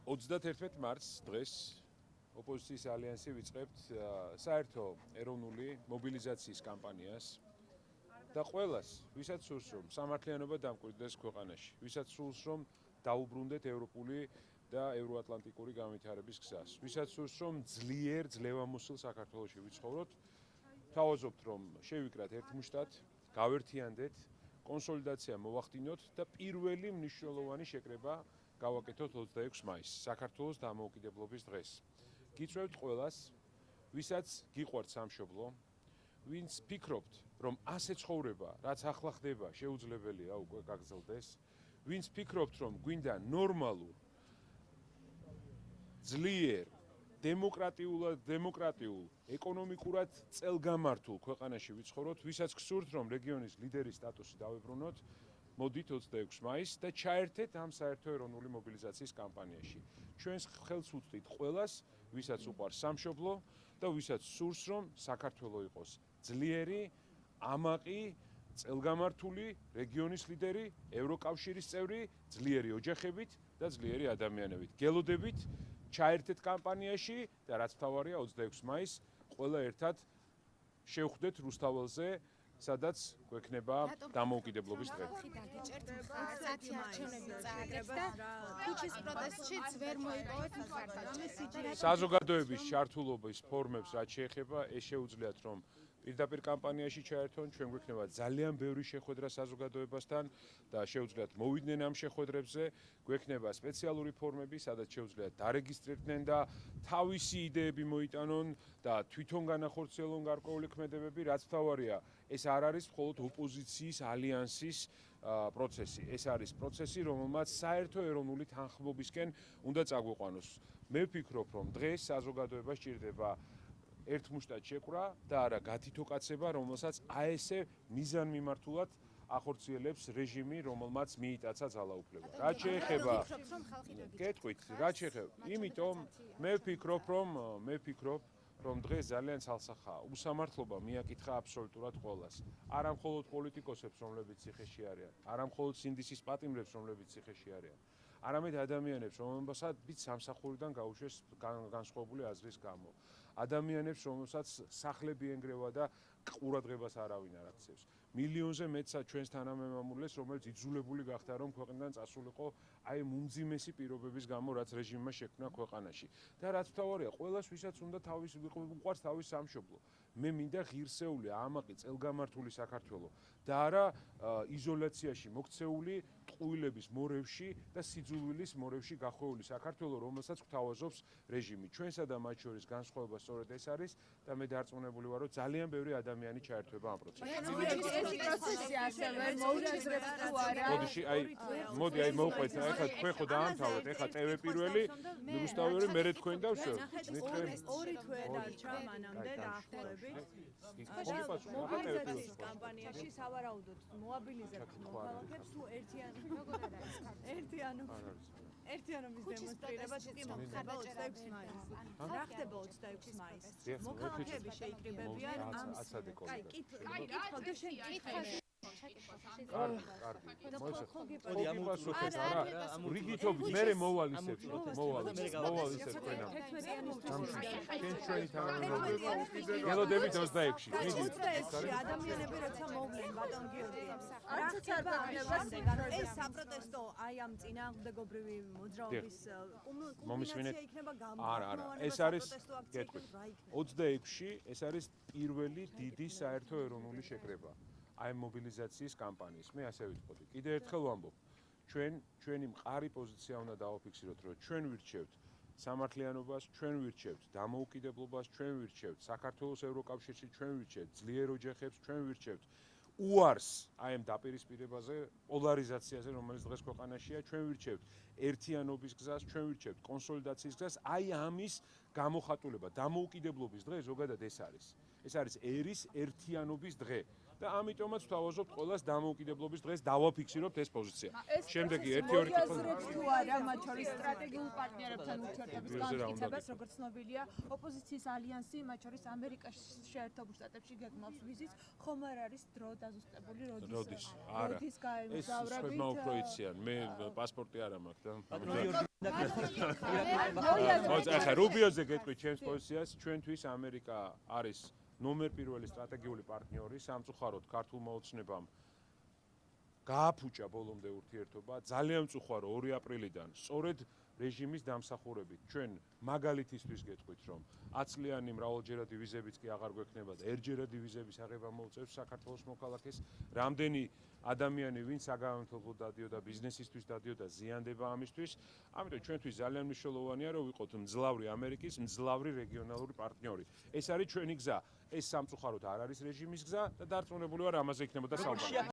31 მარტს დღეს ოპოზიციის ალიანსი ვიწყებთ საერთო ეროვნული მობილიზაციის კამპანიას და ყველას, ვისაც სურს რომ სამართლიანობა დამკვიდრდეს ქვეყანაში, ვისაც სურს რომ დაუბრუნდეთ ევროპული და ევროატლანტიკური განვითარების გზას, ვისაც სურს რომ ძლევამოსილ საქართველოში ვიცხოვროთ, თავაზობთ რომ შევიკრათ ერთმუშტად, გავერთიანდეთ, კონსოლიდაცია მოვახდინოთ და პირველი მნიშვნელოვანი შეკრება გავაკეთოთ 26 მაისს, საქართველოს დამოუკიდებლობის დღეს. გიწვევთ ყველას, ვისაც გიყვართ სამშობლო, ვინც ფიქრობთ, რომ ასე ცხოვრება, რაც ახლა ხდება, შეუძლებელია უკვე გაგრძელდეს, ვინც ფიქრობთ, რომ გვინდა ნორმალურ, ძლიერ, დემოკრატიულ, ეკონომიკურად წელგამართულ ქვეყანაში ვიცხოვროთ, ვისაც გსურთ, რომ რეგიონის ლიდერის სტატუსი დავებრუნოთ, მოდით 26 მაისს და ჩაერთეთ ამ საერთო ეროვნული მობილიზაციის კამპანიაში. ჩვენს ხელს უწყდით ყველას, ვისაც უყვარს სამშობლო და ვისაც სურს, რომ საქართველო იყოს ძლიერი, ამაყი, წელგამართული, რეგიონის ლიდერი, ევროკავშირის წევრი, ძლიერი ოჯახებით და ძლიერი ადამიანებით. გელოდებით, ჩაერთეთ კამპანიაში და რაც მთავარია 26 მაისს ყველა ერთად შევხვდეთ რუსთაველზე, სადაც გვექნება დამოუკიდებლობის დღე. საზოგადოების ჩართულობის ფორმებს რაც შეეხება, ეს შეუძლიათ რომ პირდაპირ კამპანიაში ჩაერთონ, ჩვენ გვექნება ძალიან ბევრი შეხვედრა საზოგადოებასთან და შეუძლიათ მოვიდნენ ამ შეხვედრებზე, გვექნება სპეციალური ფორმები, სადაც შეუძლიათ დარეგისტრირდნენ და თავისი იდეები მოიტანონ და თვითონ განახორციელონ გარკვეული ქმედებები, რაც მთავარია, ეს არ არის მხოლოდ ოპოზიციის ალიანსის პროცესი. ეს არის პროცესი, რომელმაც საერთო ეროვნული თანხმობისკენ უნდა წაგვიყვანოს. მე ვფიქრობ, რომ დღეს საზოგადოებას სჭირდება ერთმუშტად შეკვრა და არა გათითოკაცება, რომელსაც აი ესე მიზანმიმართულად ახორციელებს რეჟიმი, რომელმაც მიიტაცა ძალაუფლება. რაც შეეხება გეტყვით, რაც შეეხება, იმიტომ მე ვფიქრობ, რომ დღეს ძალიან ცალსახაა. უსამართლობა მიაკითხა აბსოლუტურად ყველას. არა მხოლოდ პოლიტიკოსებს, რომლებიც ციხეში არიან, არა მხოლოდ სინდისის პატიმრებს, რომლებიც ციხეში არიან, არამედ ადამიანებს, რომლებსაც სამსახურიდან გაუშვეს განსხვავებული აზრის გამო. ადამიანებს, რომელსაც სახლები ენგრევა და ყურადღებას არავინ არ აქცევს. მილიონზე მეტსა ჩვენს თანამემამულეს, რომელიც იძულებული გახდა, რომ ქვეყნიდან წასულიყო აი უმძიმესი პირობების გამო, რაც რეჟიმმა შექმნა ქვეყანაში. და რაც მთავარია, ყველას ვისაც უნდა უყვარს თავის სამშობლო. მე მინდა ღირსეული, ამაყი, წელგამართული საქართველო და არა იზოლაციაში მოქცეული ტყუილების მორევში და სიძულვილის მორევში გახვეული საქართველო, რომელსაც გვთავაზობს რეჟიმი. ჩვენსა და მათ შორის განსხვავება სწორედ ეს არის და მე დარწმუნებული ვარ, რომ ძალიან ბევრი ადამიანი ჩაერთვება ამ პროცესში. მოდი, მოვყვეთ, ეხლა თქვენ ხო დაამთავრეთ, ეხლა წევე პირველი, რუსთაველი, მერე თქვენ და ვშევ. ორი თვე დარჩა მანამდე დაახლოებით. კამპანიაში სავარაუდოდ მოაბილიზებთ მოქალაქეებს თუ ერთიანობის დემონსტრირება თუ კი მოხდება 26 მაისს. რა ხდება 26 მაისს? მოქალაქეები შეიკრიბებიან ამ კითხავდა შეკითხვა. რიგითობით მე მოვალისებ თქვენამ. ჩვენი თანამემამულე. გელოდებით 26-ში. ადამიანები როცა მოვლენ ბატონ გიორგი. რა ხდება ეს საპროტესტო აი ამ წინააღმდეგობრივი მოძრაობის კულმინაცია იქნება არა, ეს არის გეტყვით. 26-ში ეს არის პირველი დიდი საერთო ეროვნული შეკრება. აი მობილიზაციის კამპანიის. მე ასე ვიტყოდი. კიდევ ერთხელ ვამბობ, ჩვენი მყარი პოზიცია უნდა დავაფიქსიროთ, რომ ჩვენ ვირჩევთ სამართლიანობას, ჩვენ ვირჩევთ დამოუკიდებლობას, ჩვენ ვირჩევთ საქართველოს ევროკავშირში, ჩვენ ვირჩევთ ძლიერ ოჯახებს, ჩვენ ვირჩევთ უარს აი ამ დაპირისპირებაზე, პოლარიზაციაზე, რომელიც დღეს ქვეყანაშია, ჩვენ ვირჩევთ ერთიანობის გზას, ჩვენ ვირჩევთ კონსოლიდაციის გზას, აი ამის გამოხატულება, დამოუკიდებლობის დღე ზოგადად ეს არის. ეს არის ერის ერთიანობის დღე. და ამიტომაც ვთავაზობთ ყველას დამოუკიდებლობის დღეს დავაფიქსირებთ ეს პოზიცია. შემდეგი ერთი-ორი მოიაზრებთ თუ არა მათ შორის სტრატეგიულ პარტნიორებთან ურთიერთობის განმტკიცებას, როგორც ცნობილია, ოპოზიციის ალიანსი მათ შორის ამერიკაში შეერთებულ შტატებში გეგმავს ვიზიტს, ხომ არ არის დრო დაზუსტებული როდის არა ეს გაემგზავრებით ხება უფრო იციან მე პასპორტი არ მაქვს და ახლა რუბიოზე გეტყვით ჩემს პოზიციას ჩვენთვის ამერიკა არის ნომერ პირველი სტრატეგიული პარტნიორი სამწუხაროდ ქართულმა ოცნებამ გააფუჭა ბოლომდე ურთიერთობა ძალიან მწუხარო 2 აპრილიდან სწორედ რეჟიმის დამსახურებით ჩვენ მაგალითისთვის გეტყვით რომ 10 წლიანი მრავალჯერადი ვიზებიც კი აღარ გვექნება და ერთჯერადი ვიზების აღება მოუწევს საქართველოს მოქალაქეს რამდენი ადამიანი ვინც საგამომთბლო დადიოდა ბიზნესისთვის დადიოდა ზიანდება ამისთვის ამიტომ ჩვენთვის ძალიან მნიშვნელოვანია რომ ვიყოთ მძლავრი ამერიკის მძლავრი რეგიონალური პარტნიორი ეს არის ჩვენი გზა ეს სამწუხაროდ არ არის რეჟიმის გზა და დარწმუნებული ვარ ამაზე იქნებოდა საუბარი